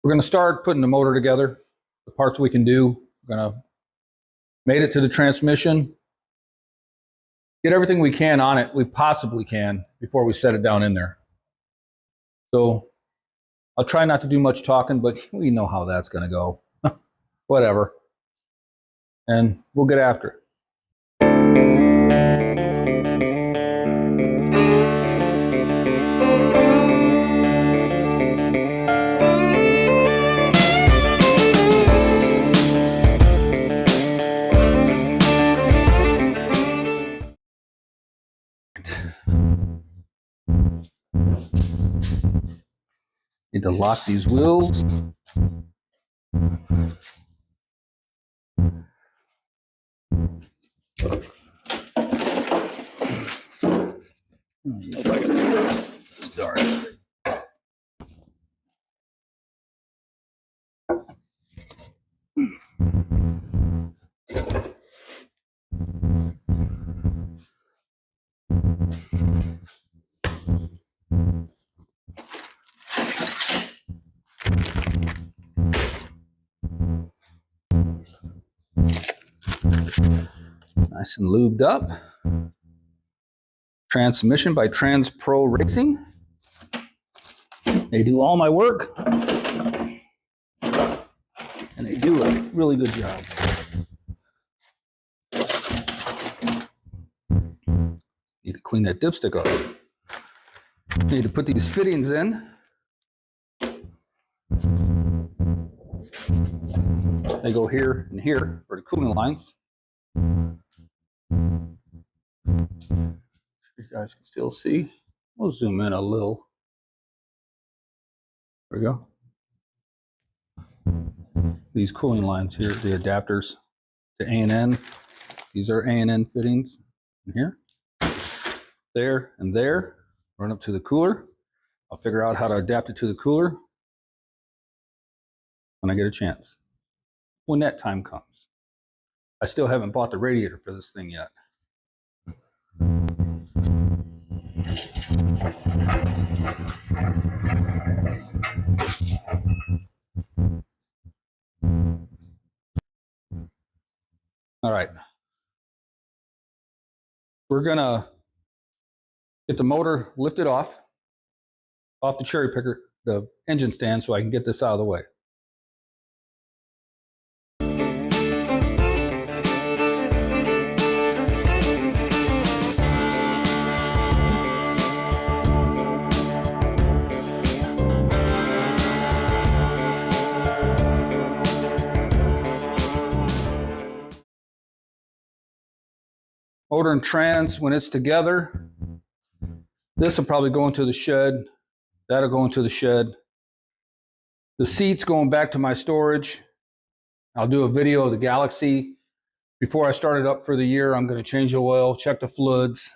We're going to start putting the motor together, the parts we can do. We're going to make it to the transmission, get everything we can on it, we possibly can, before we set it down in there. So I'll try not to do much talking, but we know how that's going to go. Whatever. And we'll get after it. Need to lock these wheels. Start. Nice and lubed up. Transmission by Trans Pro Racing. They do all my work, and they do a really good job. Need to clean that dipstick off. Need to put these fittings in. They go here and here for the cooling lines. You guys can still see. We'll zoom in a little. There we go. These cooling lines here, the adapters to A&N. These are A&N fittings in here. There and there. Run up to the cooler. I'll figure out how to adapt it to the cooler when I get a chance. When that time comes. I still haven't bought the radiator for this thing yet. All right. We're gonna get the motor lifted off the cherry picker, the engine stand, so I can get this out of the way. Motor and trans, when it's together, this will probably go into the shed. That'll go into the shed. The seat's going back to my storage. I'll do a video of the Galaxy. Before I start it up for the year, I'm going to change the oil, check the fluids,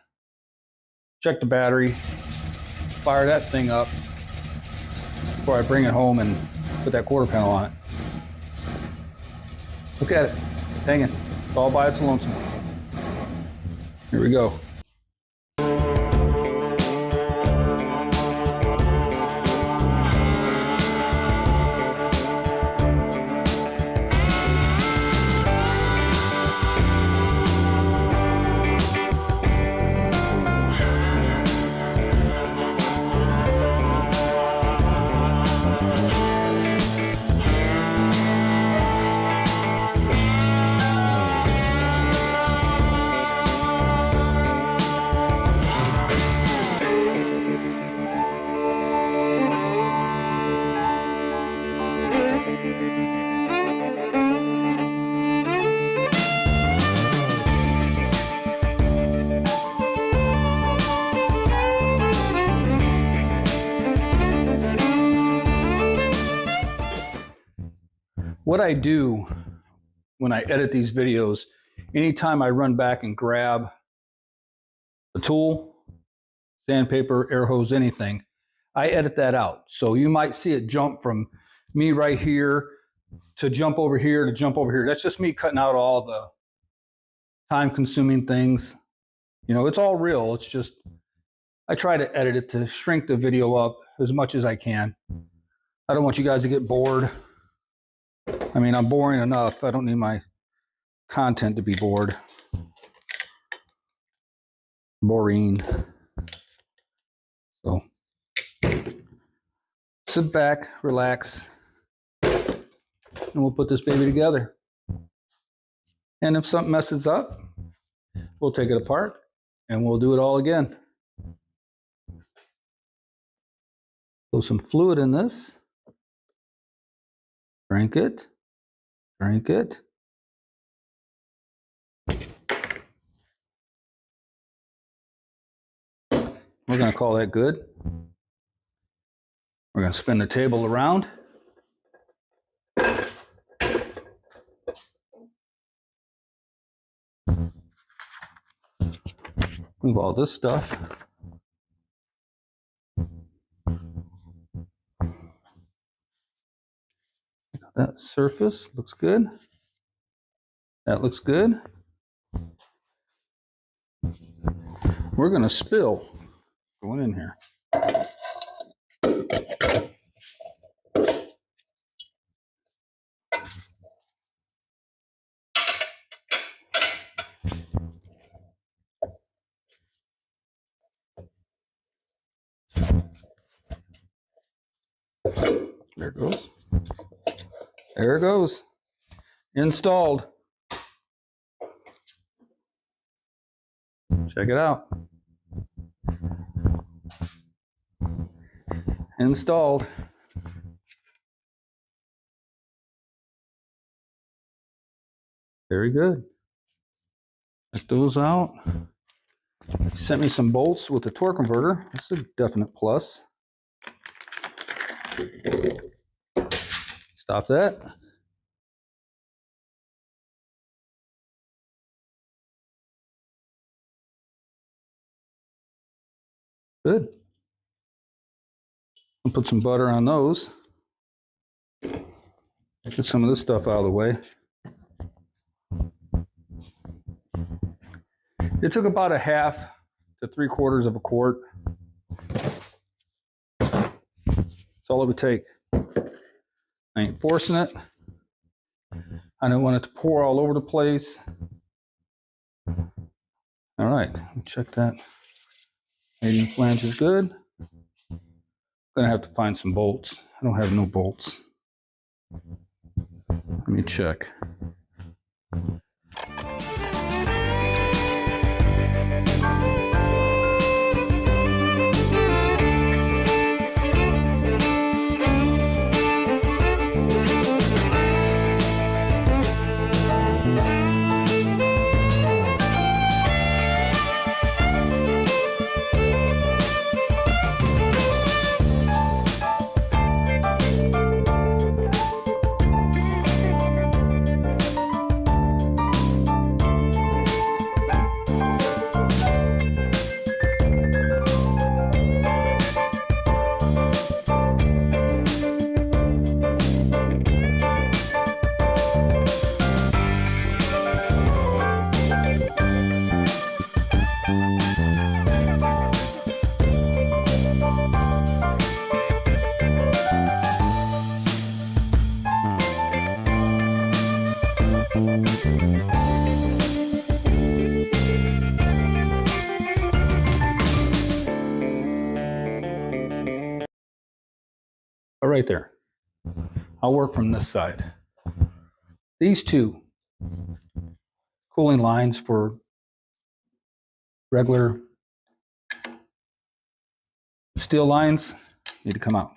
check the battery, fire that thing up before I bring it home and put that quarter panel on it. Look at it, hanging. It's all by its lonesome. Here we go. What I do when I edit these videos, anytime I run back and grab a tool, sandpaper, air hose, anything, I edit that out. So you might see it jump from me right here to jump over here to jump over here. That's just me cutting out all the time-consuming things. You know, it's all real. It's just, I try to edit it to shrink the video up as much as I can. I don't want you guys to get bored. I mean, I'm boring enough. I don't need my content to be bored. Boring. So sit back, relax, and we'll put this baby together. And if something messes up, we'll take it apart and we'll do it all again. Throw some fluid in this. Drink it. Drink it. We're going to call that good. We're going to spin the table around. Move all this stuff. That surface looks good. That looks good. We're going to spill going in here. There it goes. There it goes. Installed. Check it out. Installed. Very good. Check those out. Sent me some bolts with the torque converter. That's a definite plus. Stop that. Good. I'll put some butter on those. Get some of this stuff out of the way. It took about a half to 3/4 of a quart. That's all it would take. I ain't forcing it. I don't want it to pour all over the place. All right, check that. Medium flange is good. I'm gonna have to find some bolts. I don't have no bolts. Let me check. Right there. I'll work from this side. These two cooling lines for regular steel lines need to come out.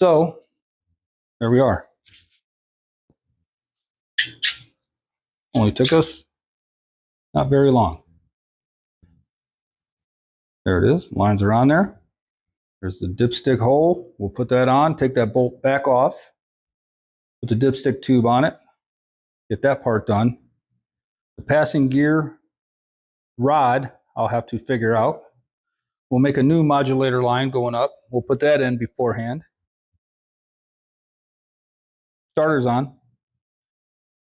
So there we are. Only took us not very long. There it is. Lines are on there. There's the dipstick hole. We'll put that on, take that bolt back off, put the dipstick tube on it, get that part done. The passing gear rod, I'll have to figure out. We'll make a new modulator line going up. We'll put that in beforehand. Starter's on.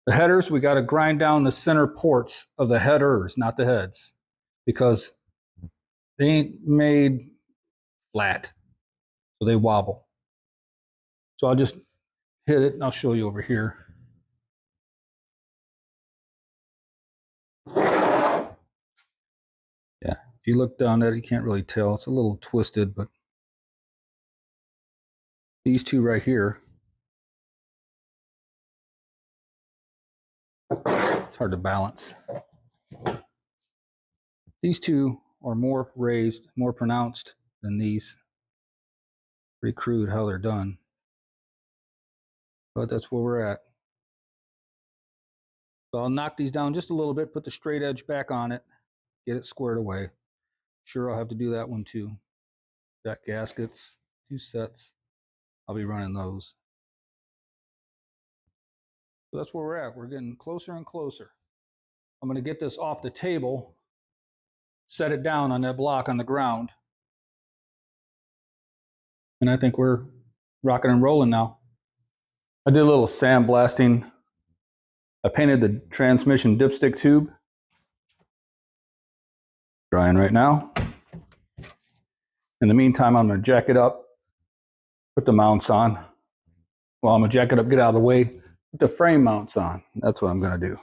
The headers, we got to grind down the center ports of the headers, not the heads, because they ain't made flat, so they wobble. So I'll just hit it and I'll show you over here. Yeah, if you look down at it, you can't really tell. It's a little twisted, but these two right here, it's hard to balance. These two are more raised, more pronounced than these. Pretty crude how they're done, but that's where we're at. So I'll knock these down just a little bit, put the straight edge back on it, get it squared away. Sure, I'll have to do that one too. Got gaskets, 2 sets. I'll be running those. So that's where we're at. We're getting closer and closer. I'm going to get this off the table, set it down on that block on the ground, and I think we're rocking and rolling now. I did a little sandblasting. I painted the transmission dipstick tube. Drying right now. In the meantime, I'm going to jack it up, put the mounts on. Well, I'm going to jack it up, get out of the way, put the frame mounts on. That's what I'm going to do.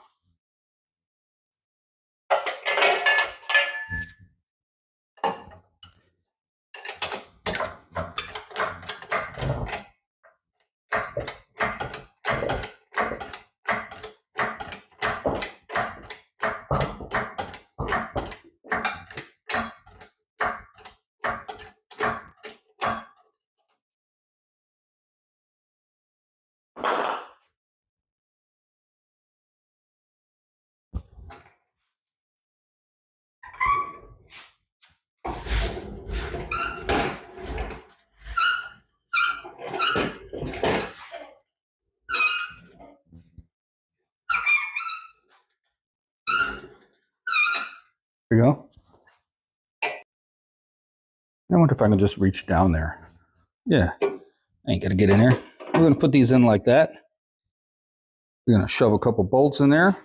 There you go. I wonder if I can just reach down there. Yeah, I ain't gonna get in there. We're gonna put these in like that. We're gonna shove a couple bolts in there.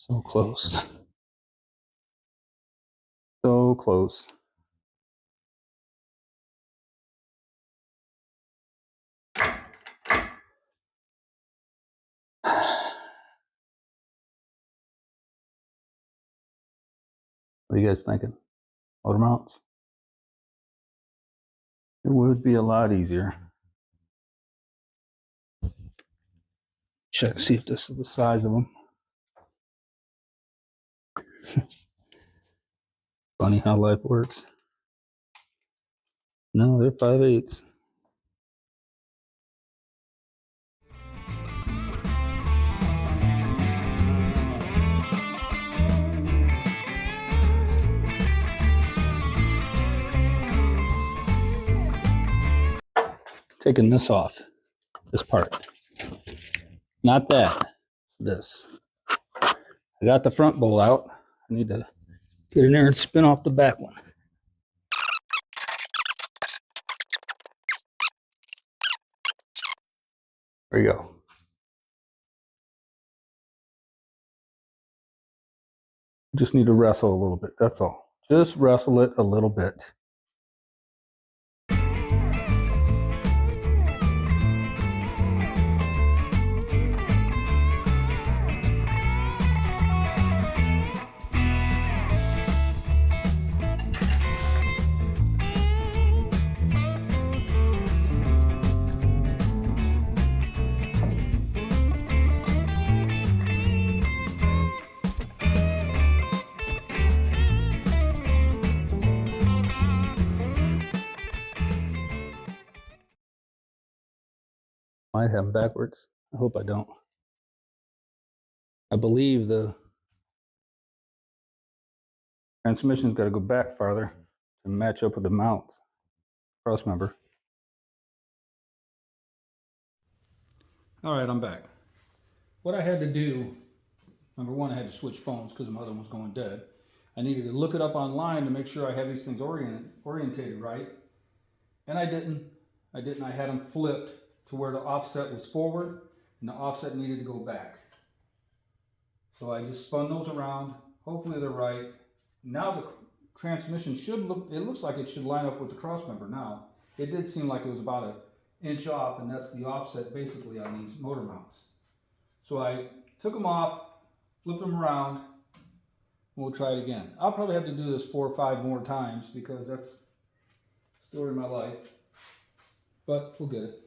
So close. So close. What are you guys thinking? Motor mounts? It would be a lot easier. Check, see if this is the size of them. Funny how life works. No, they're 5/8. Taking this off, this part. Not that, this. I got the front bolt out. I need to get in there and spin off the back one. There you go. Just need to wrestle a little bit, that's all. Just wrestle it a little bit. Might have them backwards. I hope I don't. I believe the transmission's got to go back farther to match up with the mounts. Cross member. All right, I'm back. What I had to do, number one, I had to switch phones because the other one was going dead. I needed to look it up online to make sure I had these things orientated right. And I didn't. I had them flipped to where the offset was forward and the offset needed to go back. So I just spun those around. Hopefully they're right. Now the transmission should look, it looks like it should line up with the cross member now. It did seem like it was about an inch off, and that's the offset basically on these motor mounts. So I took them off, flipped them around, and we'll try it again. I'll probably have to do this 4 or 5 more times because that's the story of my life. But we'll get it.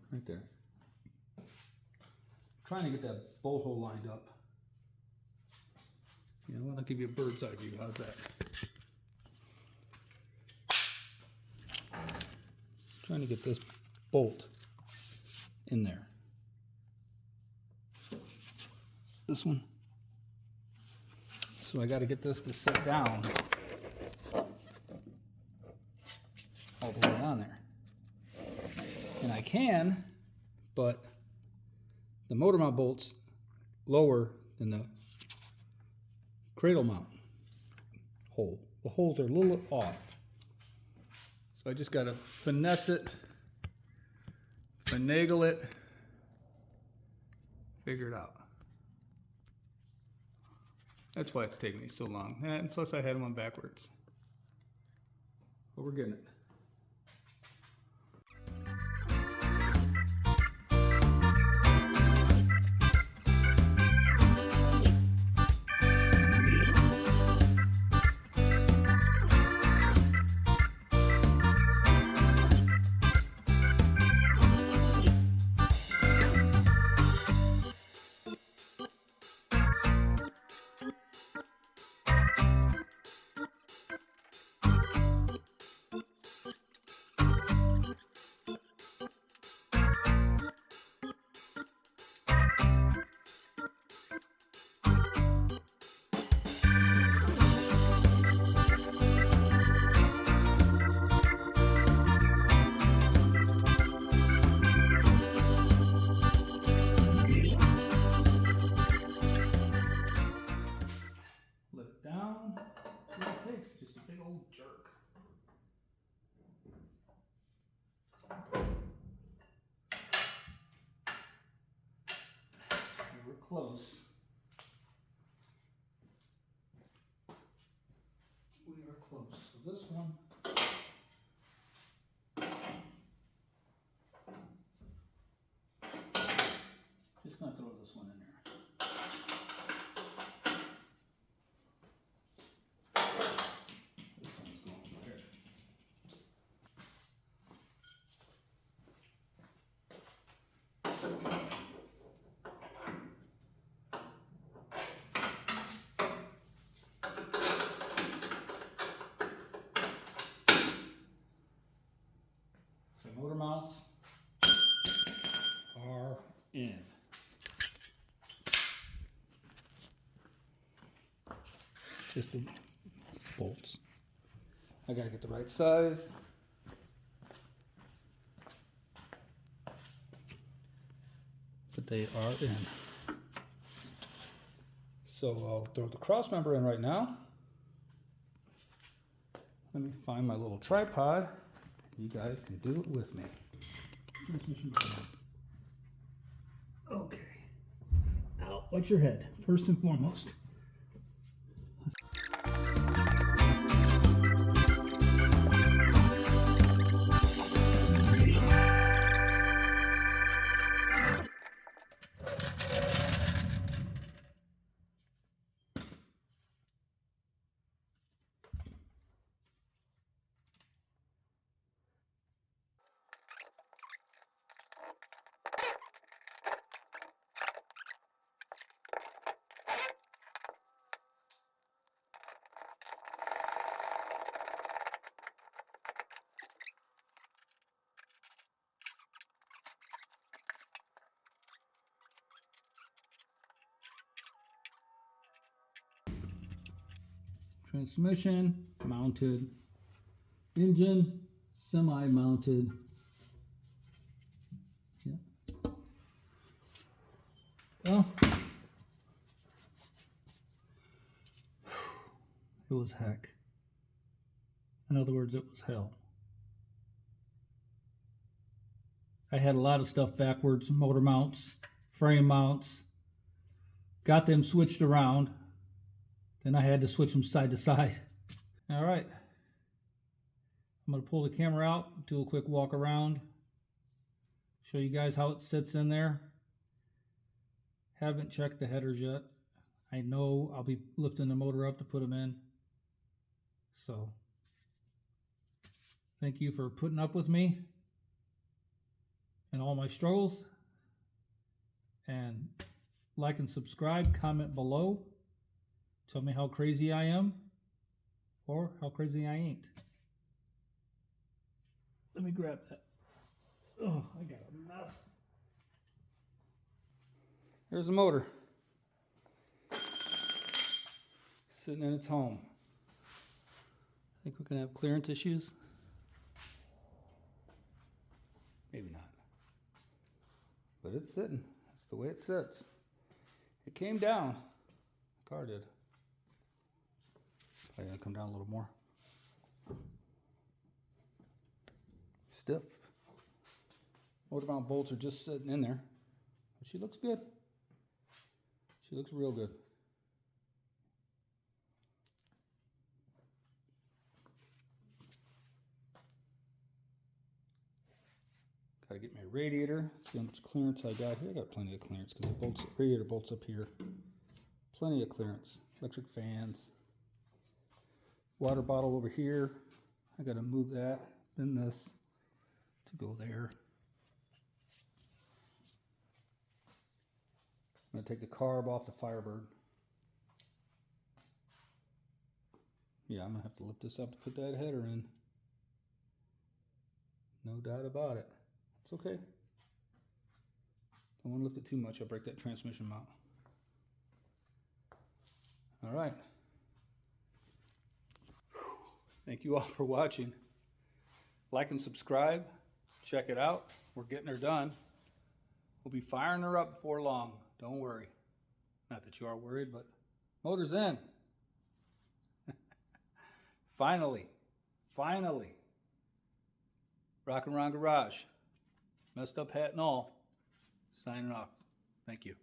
Right there. Trying to get that bolt hole lined up. You know, I'll give you a bird's eye view. How's that? Trying to get this bolt in there. This one. So I got to get this to sit down all the way on there. And I can, but the motor mount bolt's lower than the cradle mount hole. The holes are a little off. So I just got to finesse it, finagle it, figure it out. That's why it's taking me so long. And plus I had them on backwards. But we're getting it. We're close. We are close. So this one. Just gonna throw this one in there. This one's going over there. So motor mounts are in. Just the bolts. I gotta get the right size. But they are in. So I'll throw the cross member in right now. Let me find my little tripod. You guys can do it with me. Okay. Now, watch your head, first and foremost. Transmission mounted, engine semi-mounted. Yeah. Well, it was heck. In other words, it was hell. I had a lot of stuff backwards, motor mounts, frame mounts, got them switched around. Then I had to switch them side to side. All right. I'm going to pull the camera out, do a quick walk around, show you guys how it sits in there. Haven't checked the headers yet. I know I'll be lifting the motor up to put them in. So, thank you for putting up with me and all my struggles. And like and subscribe, comment below. Tell me how crazy I am or how crazy I ain't. Let me grab that. Oh, I got a mess. There's the motor. Sitting in its home. Think we're gonna have clearance issues? Maybe not. But it's sitting. That's the way it sits. It came down. The car did. Probably gonna come down a little more. Stiff. Motor mount bolts are just sitting in there. But she looks good. She looks real good. Gotta get my radiator, see how much clearance I got here. I got plenty of clearance because the radiator bolts up here. Plenty of clearance. Electric fans. Water bottle over here. I gotta move that, then this to go there. I'm gonna take the carb off the Firebird. Yeah, I'm gonna have to lift this up to put that header in. No doubt about it. It's okay. Don't want to lift it too much. I'll break that transmission mount. All right. Thank you all for watching. Like and subscribe. Check it out. We're getting her done. We'll be firing her up before long. Don't worry. Not that you are worried, but motor's in. Finally. Finally. Rock and Ron Garage. Messed up hat and all. Signing off. Thank you.